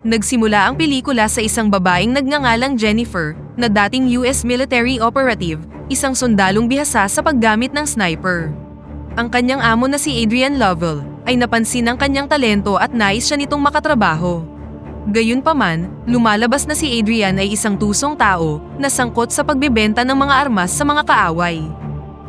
Nagsimula ang pelikula sa isang babaeng nagngangalang Jennifer, na dating US military operative, isang sundalong bihasa sa paggamit ng sniper. Ang kanyang amo na si Adrian Lovell, ay napansin ang kanyang talento at nais siya nitong makatrabaho. Gayunpaman, lumalabas na si Adrian ay isang tusong tao, na sangkot sa pagbebenta ng mga armas sa mga kaaway.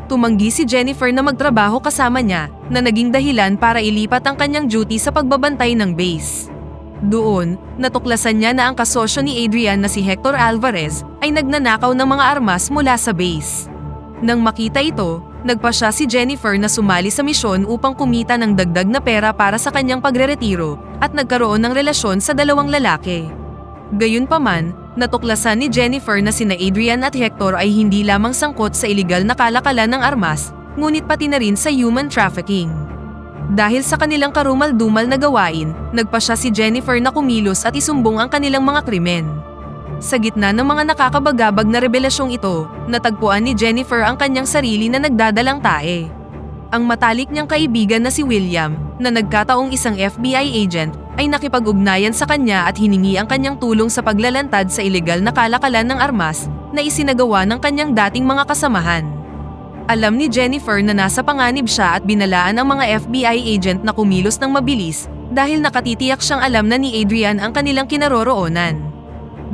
Tumanggi si Jennifer na magtrabaho kasama niya, na naging dahilan para ilipat ang kanyang duty sa pagbabantay ng base. Doon, natuklasan niya na ang kasosyo ni Adrian na si Hector Alvarez ay nagnanakaw ng mga armas mula sa base. Nang makita ito, nagpasya si Jennifer na sumali sa misyon upang kumita ng dagdag na pera para sa kanyang pagreretiro at nagkaroon ng relasyon sa dalawang lalaki. Gayunpaman, natuklasan ni Jennifer na sina Adrian at Hector ay hindi lamang sangkot sa iligal na kalakalan ng armas, ngunit pati na rin sa human trafficking. Dahil sa kanilang karumal-dumal na gawain, nagpasya si Jennifer na kumilos at isumbong ang kanilang mga krimen. Sa gitna ng mga nakakabagabag na revelasyong ito, natagpuan ni Jennifer ang kanyang sarili na nagdadalang tae. Ang matalik niyang kaibigan na si William, na nagkataong isang FBI agent, ay nakipag-ugnayan sa kanya at hiningi ang kanyang tulong sa paglalantad sa ilegal na kalakalan ng armas na isinagawa ng kanyang dating mga kasamahan. Alam ni Jennifer na nasa panganib siya at binalaan ang mga FBI agent na kumilos ng mabilis dahil nakatitiyak siyang alam na ni Adrian ang kanilang kinaroroonan.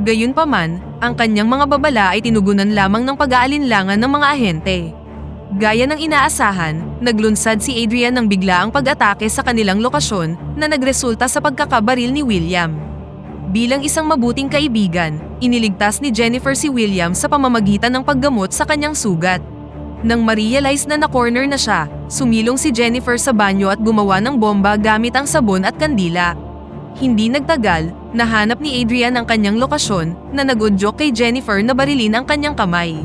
Gayunpaman, ang kanyang mga babala ay tinugunan lamang ng pag-aalinlangan ng mga ahente. Gaya ng inaasahan, naglunsad si Adrian ng biglaang pag-atake sa kanilang lokasyon na nagresulta sa pagkakabaril ni William. Bilang isang mabuting kaibigan, iniligtas ni Jennifer si William sa pamamagitan ng paggamot sa kanyang sugat. Nang ma-realize na na-corner na siya, sumilong si Jennifer sa banyo at gumawa ng bomba gamit ang sabon at kandila. Hindi nagtagal, nahanap ni Adrian ang kanyang lokasyon na nag-udyok kay Jennifer na barilin ang kanyang kamay.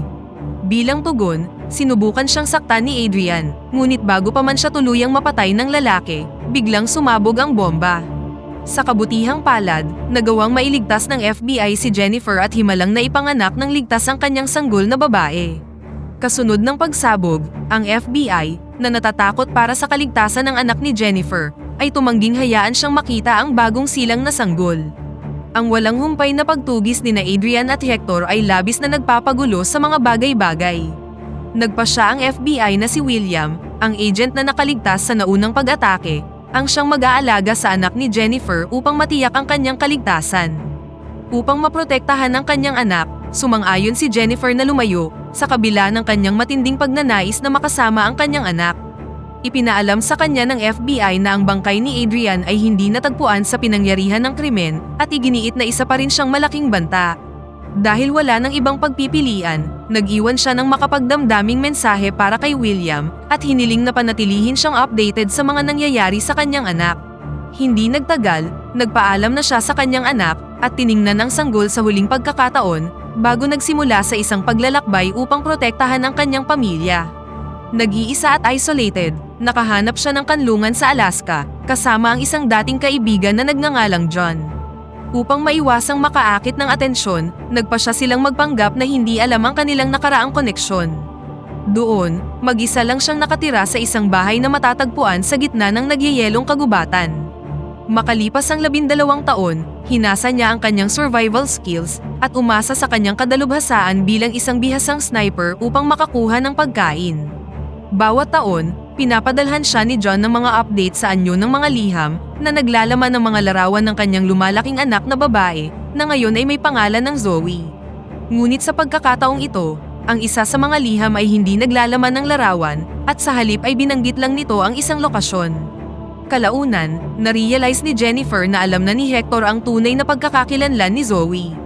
Bilang tugon, sinubukan siyang saktan ni Adrian, ngunit bago pa man siya tuluyang mapatay ng lalaki, biglang sumabog ang bomba. Sa kabutihang palad, nagawang mailigtas ng FBI si Jennifer at himalang na ipanganak ng ligtas ang kanyang sanggol na babae. Kasunod ng pagsabog, ang FBI, na natatakot para sa kaligtasan ng anak ni Jennifer, ay tumangging hayaan siyang makita ang bagong silang na sanggol. Ang walang humpay na pagtugis ni Adrian at Hector ay labis na nagpapagulo sa mga bagay-bagay. Nagpasya ang FBI na si William, ang agent na nakaligtas sa naunang pag-atake, ang siyang mag-aalaga sa anak ni Jennifer upang matiyak ang kanyang kaligtasan. Upang maprotektahan ang kanyang anak, sumang-ayon si Jennifer na lumayo, sa kabila ng kanyang matinding pagnanais na makasama ang kanyang anak. Ipinaalam sa kanya ng FBI na ang bangkay ni Adrian ay hindi natagpuan sa pinangyarihan ng krimen at iginiit na isa pa rin siyang malaking banta. Dahil wala ng ibang pagpipilian, nag-iwan siya ng makapagdamdaming mensahe para kay William at hiniling na panatilihin siyang updated sa mga nangyayari sa kanyang anak. Hindi nagtagal, nagpaalam na siya sa kanyang anak at tiningnan ang sanggol sa huling pagkakataon bago nagsimula sa isang paglalakbay upang protektahan ang kanyang pamilya. Nag-iisa at isolated, nakahanap siya ng kanlungan sa Alaska, kasama ang isang dating kaibigan na nagngangalang John. Upang maiwasang makaakit ng atensyon, nagpasya silang magpanggap na hindi alam ang kanilang nakaraang koneksyon. Doon, mag-isa lang siyang nakatira sa isang bahay na matatagpuan sa gitna ng nagyayelong kagubatan. Makalipas ang 12 taon, hinasa niya ang kanyang survival skills at umasa sa kanyang kadalubhasaan bilang isang bihasang sniper upang makakuha ng pagkain. Bawat taon, pinapadalhan siya ni John ng mga update sa anyo ng mga liham na naglalaman ng mga larawan ng kanyang lumalaking anak na babae na ngayon ay may pangalan ng Zoe. Ngunit sa pagkakataong ito, ang isa sa mga liham ay hindi naglalaman ng larawan at sa halip ay binanggit lang nito ang isang lokasyon. Kalaunan, na-realize ni Jennifer na alam na ni Hector ang tunay na pagkakakilanlan ni Zoe.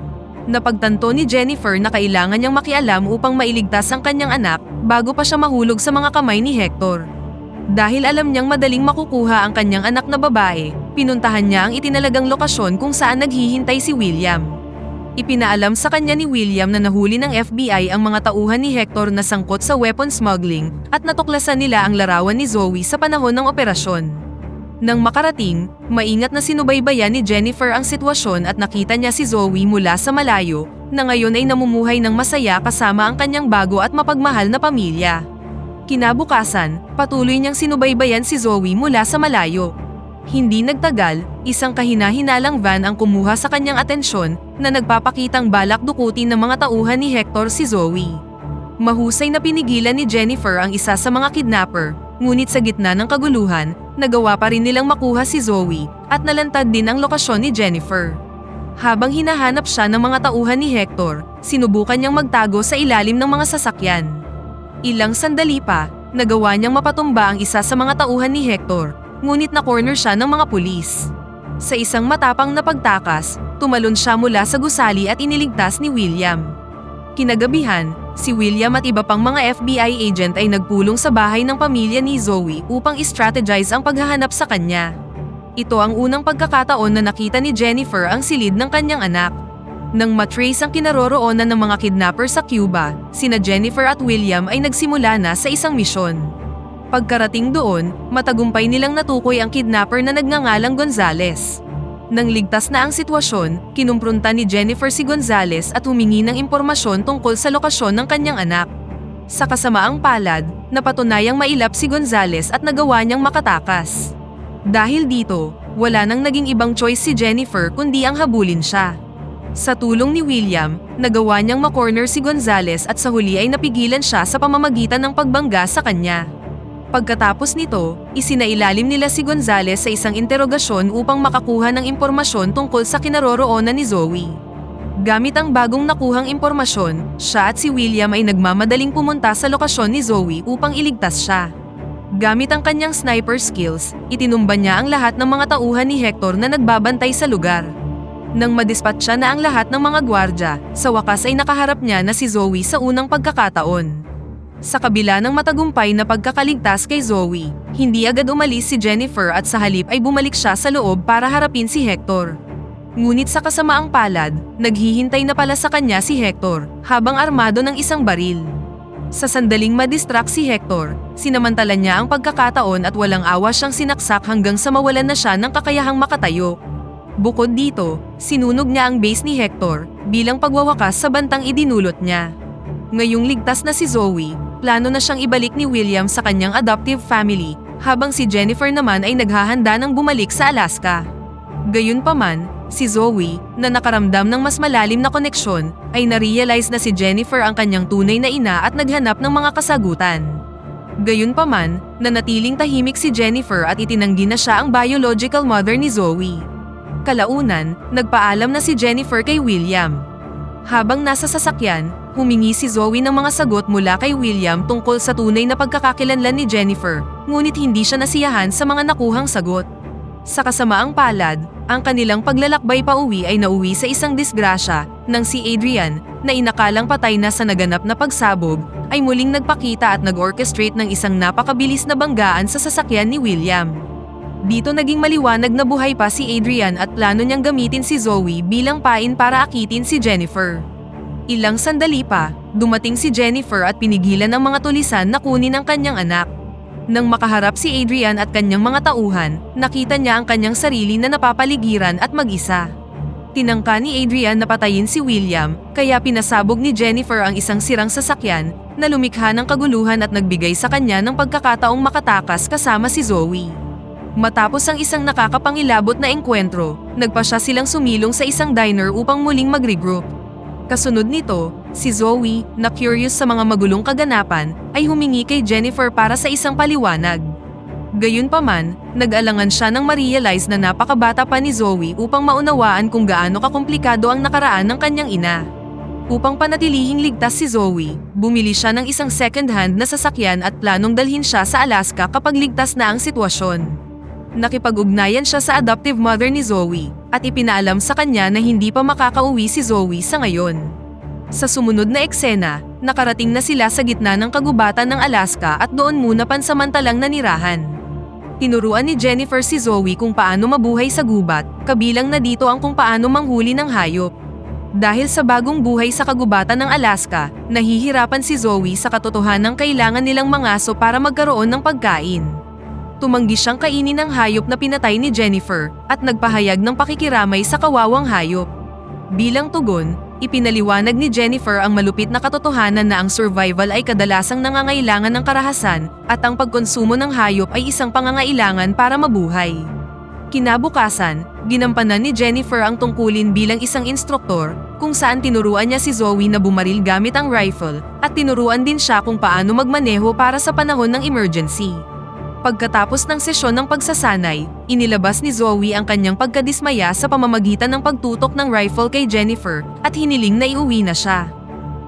Napagtanto ni Jennifer na kailangan niyang makialam upang mailigtas ang kanyang anak bago pa siya mahulog sa mga kamay ni Hector. Dahil alam niyang madaling makukuha ang kanyang anak na babae, pinuntahan niya ang itinalagang lokasyon kung saan naghihintay si William. Ipinaalam sa kanya ni William na nahuli ng FBI ang mga tauhan ni Hector na sangkot sa weapon smuggling at natuklasan nila ang larawan ni Zoe sa panahon ng operasyon. Nang makarating, maingat na sinubaybayan ni Jennifer ang sitwasyon at nakita niya si Zoe mula sa malayo, na ngayon ay namumuhay ng masaya kasama ang kanyang bago at mapagmahal na pamilya. Kinabukasan, patuloy niyang sinubaybayan si Zoe mula sa malayo. Hindi nagtagal, isang kahina-hinalang van ang kumuha sa kanyang atensyon na nagpapakitang balak dukutin ng mga tauhan ni Hector si Zoe. Mahusay na pinigilan ni Jennifer ang isa sa mga kidnapper, ngunit sa gitna ng kaguluhan, nagawa pa rin nilang makuha si Zoe at nalantad din ang lokasyon ni Jennifer. Habang hinahanap siya ng mga tauhan ni Hector, sinubukan niyang magtago sa ilalim ng mga sasakyan. Ilang sandali pa, nagawa niyang mapatumba ang isa sa mga tauhan ni Hector, ngunit na-corner siya ng mga pulis. Sa isang matapang na pagtakas, tumalon siya mula sa gusali at iniligtas ni William. Kinagabihan, si William at iba pang mga FBI agent ay nagpulong sa bahay ng pamilya ni Zoe upang i-strategize ang paghahanap sa kanya. Ito ang unang pagkakataon na nakita ni Jennifer ang silid ng kanyang anak. Nang matrace ang kinaroroonan ng mga kidnapper sa Cuba, sina Jennifer at William ay nagsimula na sa isang misyon. Pagkarating doon, matagumpay nilang natukoy ang kidnapper na nagngangalang Gonzales. Nang ligtas na ang sitwasyon, kinumpronta ni Jennifer si Gonzales at humingi ng impormasyon tungkol sa lokasyon ng kanyang anak. Sa kasamaang palad, napatunayang mailap si Gonzales at nagawa niyang makatakas. Dahil dito, wala nang naging ibang choice si Jennifer kundi ang habulin siya. Sa tulong ni William, nagawa niyang makorner si Gonzales at sa huli ay napigilan siya sa pamamagitan ng pagbangga sa kanya. Pagkatapos nito, isinailalim nila si Gonzales sa isang interogasyon upang makakuha ng impormasyon tungkol sa kinaroroonan ni Zoe. Gamit ang bagong nakuhang impormasyon, siya at si William ay nagmamadaling pumunta sa lokasyon ni Zoe upang iligtas siya. Gamit ang kanyang sniper skills, itinumba niya ang lahat ng mga tauhan ni Hector na nagbabantay sa lugar. Nang madispatcha na ang lahat ng mga gwardya, sa wakas ay nakaharap niya na si Zoe sa unang pagkakataon. Sa kabila ng matagumpay na pagkakaligtas kay Zoe, hindi agad umalis si Jennifer at sa halip ay bumalik siya sa loob para harapin si Hector. Ngunit sa kasamaang palad, naghihintay na pala sa kanya si Hector, habang armado ng isang baril. Sa sandaling madistract si Hector, sinamantala niya ang pagkakataon at walang awa siyang sinaksak hanggang sa mawalan na siya ng kakayahang makatayo. Bukod dito, sinunog niya ang base ni Hector bilang pagwawakas sa bantang idinulot niya. Ngayong ligtas na si Zoe, plano na siyang ibalik ni William sa kanyang adoptive family, habang si Jennifer naman ay naghahanda ng bumalik sa Alaska. Gayunpaman, si Zoe, na nakaramdam ng mas malalim na koneksyon, ay narealize na si Jennifer ang kanyang tunay na ina at naghanap ng mga kasagutan. Gayunpaman, nanatiling tahimik si Jennifer at itinanggi na siya ang biological mother ni Zoe. Kalaunan, nagpaalam na si Jennifer kay William. Habang nasa sasakyan, humingi si Zoe ng mga sagot mula kay William tungkol sa tunay na pagkakakilanlan ni Jennifer, ngunit hindi siya nasiyahan sa mga nakuhang sagot. Sa kasamaang palad, ang kanilang paglalakbay pauwi ay nauwi sa isang disgrasya, nang si Adrian, na inakalang patay na sa naganap na pagsabog, ay muling nagpakita at nag-orchestrate ng isang napakabilis na banggaan sa sasakyan ni William. Dito naging maliwanag na buhay pa si Adrian at plano niyang gamitin si Zoe bilang pain para akitin si Jennifer. Ilang sandali pa, dumating si Jennifer at pinigilan ng mga tulisan na kunin ang kanyang anak. Nang makaharap si Adrian at kanyang mga tauhan, nakita niya ang kanyang sarili na napapaligiran at mag-isa. Tinangka ni Adrian na patayin si William, kaya pinasabog ni Jennifer ang isang sirang sasakyan na lumikha ng kaguluhan at nagbigay sa kanya ng pagkakataong makatakas kasama si Zoe. Matapos ang isang nakakapangilabot na engkwentro, nagpa siya silang sumilong sa isang diner upang muling mag-regroup. Kasunod nito, si Zoe, na curious sa mga magulong kaganapan, ay humingi kay Jennifer para sa isang paliwanag. Gayunpaman, nag-alangan siya nang ma-realize na napakabata pa ni Zoe upang maunawaan kung gaano kakomplikado ang nakaraan ng kanyang ina. Upang panatilihing ligtas si Zoe, bumili siya ng isang second-hand na sasakyan at planong dalhin siya sa Alaska kapag ligtas na ang sitwasyon. Nakipag-ugnayan siya sa adoptive mother ni Zoe, at ipinaalam sa kanya na hindi pa makakauwi si Zoe sa ngayon. Sa sumunod na eksena, nakarating na sila sa gitna ng kagubatan ng Alaska at doon muna pansamantalang nanirahan. Tinuruan ni Jennifer si Zoe kung paano mabuhay sa gubat, kabilang na dito ang kung paano manghuli ng hayop. Dahil sa bagong buhay sa kagubatan ng Alaska, nahihirapan si Zoe sa katotohanan ng kailangan nilang mangaso para magkaroon ng pagkain. Tumanggi siyang kainin ng hayop na pinatay ni Jennifer at nagpahayag ng pakikiramay sa kawawang hayop. Bilang tugon, ipinaliwanag ni Jennifer ang malupit na katotohanan na ang survival ay kadalasang nangangailangan ng karahasan at ang pagkonsumo ng hayop ay isang pangangailangan para mabuhay. Kinabukasan, ginampanan ni Jennifer ang tungkulin bilang isang instruktor, kung saan tinuruan niya si Zoe na bumaril gamit ang rifle, at tinuruan din siya kung paano magmaneho para sa panahon ng emergency. Pagkatapos ng sesyon ng pagsasanay, inilabas ni Zoe ang kanyang pagkadismaya sa pamamagitan ng pagtutok ng rifle kay Jennifer at hiniling na iuwi na siya.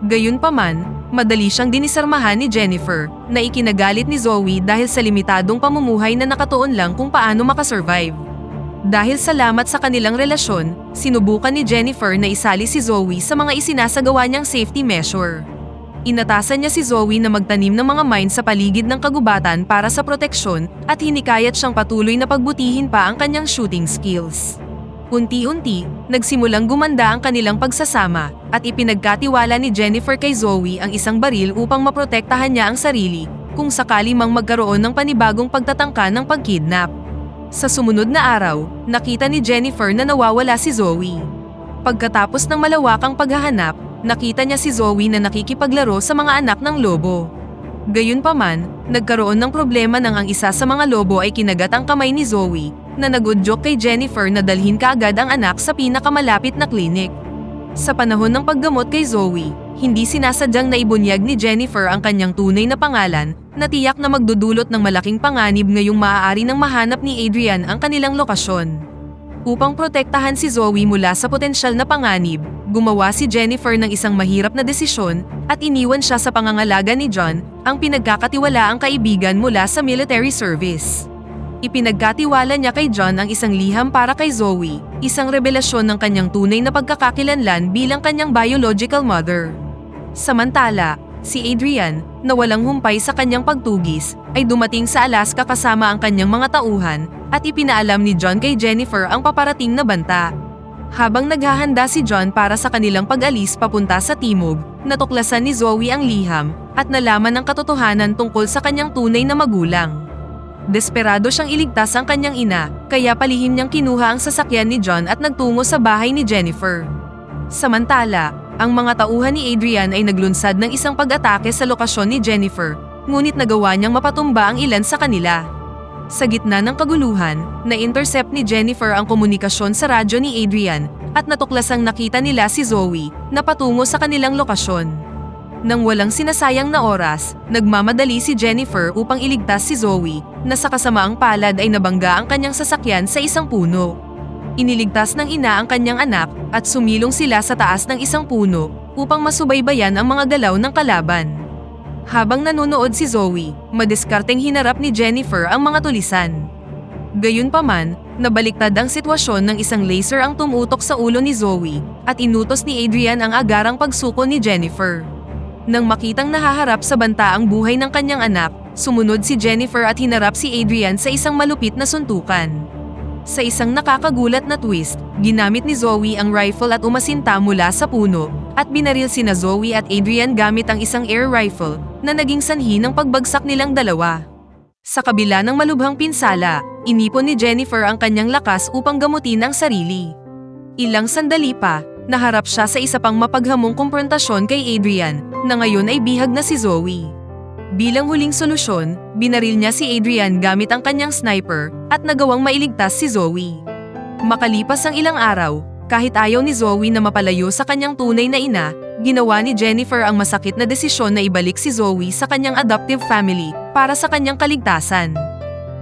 Gayunpaman, madali siyang dinisarmahan ni Jennifer, na ikinagalit ni Zoe dahil sa limitadong pamumuhay na nakatuon lang kung paano makasurvive. Dahil salamat sa kanilang relasyon, sinubukan ni Jennifer na isali si Zoe sa mga isinasagawa niyang safety measure. Inatasan niya si Zoe na magtanim ng mga mine sa paligid ng kagubatan para sa proteksyon at hinikayat siyang patuloy na pagbutihin pa ang kanyang shooting skills. Unti-unti, nagsimulang gumanda ang kanilang pagsasama at ipinagkatiwala ni Jennifer kay Zoe ang isang baril upang maprotektahan niya ang sarili kung sakali mang magkaroon ng panibagong pagtatangka ng pagkidnap. Sa sumunod na araw, nakita ni Jennifer na nawawala si Zoe. Pagkatapos ng malawakang paghahanap, nakita niya si Zoe na nakikipaglaro sa mga anak ng lobo. Gayunpaman, nagkaroon ng problema nang ang isa sa mga lobo ay kinagat ang kamay ni Zoe, na nag-udyok kay Jennifer na dalhin kaagad ang anak sa pinakamalapit na klinik. Sa panahon ng paggamot kay Zoe, hindi sinasadyang naibunyag ni Jennifer ang kanyang tunay na pangalan, na tiyak na magdudulot ng malaking panganib ngayong maaari nang mahanap ni Adrian ang kanilang lokasyon. Upang protektahan si Zoe mula sa potensyal na panganib, gumawa si Jennifer ng isang mahirap na desisyon at iniwan siya sa pangangalaga ni John, ang pinagkakatiwalaang kaibigan mula sa military service. Ipinagkatiwala niya kay John ang isang liham para kay Zoe, isang revelasyon ng kanyang tunay na pagkakakilanlan bilang kanyang biological mother. Samantala, si Adrian, na walang humpay sa kanyang pagtugis, ay dumating sa Alaska kasama ang kanyang mga tauhan, at ipinaalam ni John kay Jennifer ang paparating na banta. Habang naghahanda si John para sa kanilang pag-alis papunta sa timog, natuklasan ni Zoe ang liham, at nalaman ang katotohanan tungkol sa kanyang tunay na magulang. Desperado siyang iligtas ang kanyang ina, kaya palihim niyang kinuha ang sasakyan ni John at nagtungo sa bahay ni Jennifer. Samantala, ang mga tauhan ni Adrian ay naglunsad ng isang pag-atake sa lokasyon ni Jennifer, ngunit nagawa niyang mapatumba ang ilan sa kanila. Sa gitna ng kaguluhan, na-intercept ni Jennifer ang komunikasyon sa radyo ni Adrian, at natuklasang nakita nila si Zoe, na patungo sa kanilang lokasyon. Nang walang sinasayang na oras, nagmamadali si Jennifer upang iligtas si Zoe, na sa kasamaang palad ay nabangga ang kanyang sasakyan sa isang puno. Iniligtas ng ina ang kanyang anak at sumilong sila sa taas ng isang puno upang masubaybayan ang mga galaw ng kalaban. Habang nanonood si Zoe, madiskarteng hinarap ni Jennifer ang mga tulisan. Gayunpaman, nabaliktad ang sitwasyon ng isang laser ang tumutok sa ulo ni Zoe at inutos ni Adrian ang agarang pagsuko ni Jennifer. Nang makitang nahaharap sa banta ang buhay ng kanyang anak, sumunod si Jennifer at hinarap si Adrian sa isang malupit na suntukan. Sa isang nakakagulat na twist, ginamit ni Zoe ang rifle at umasinta mula sa puno, at binaril sina Zoe at Adrian gamit ang isang air rifle, na naging sanhi ng pagbagsak nilang dalawa. Sa kabila ng malubhang pinsala, inipon ni Jennifer ang kanyang lakas upang gamutin ang sarili. Ilang sandali pa, naharap siya sa isa pang mapaghamong komprontasyon kay Adrian, na ngayon ay bihag na si Zoe. Bilang huling solusyon, binaril niya si Adrian gamit ang kanyang sniper, at nagawang mailigtas si Zoe. Makalipas ang ilang araw, kahit ayaw ni Zoe na mapalayo sa kanyang tunay na ina, ginawa ni Jennifer ang masakit na desisyon na ibalik si Zoe sa kanyang adoptive family para sa kanyang kaligtasan.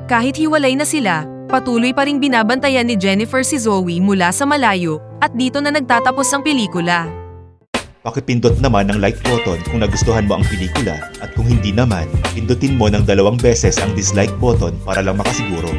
Kahit hiwalay na sila, patuloy pa ring binabantayan ni Jennifer si Zoe mula sa malayo, at dito na nagtatapos ang pelikula. Pakipindot naman ang like button kung nagustuhan mo ang pelikula, at kung hindi naman, pindutin mo ng 2 beses ang dislike button para lang makasiguro.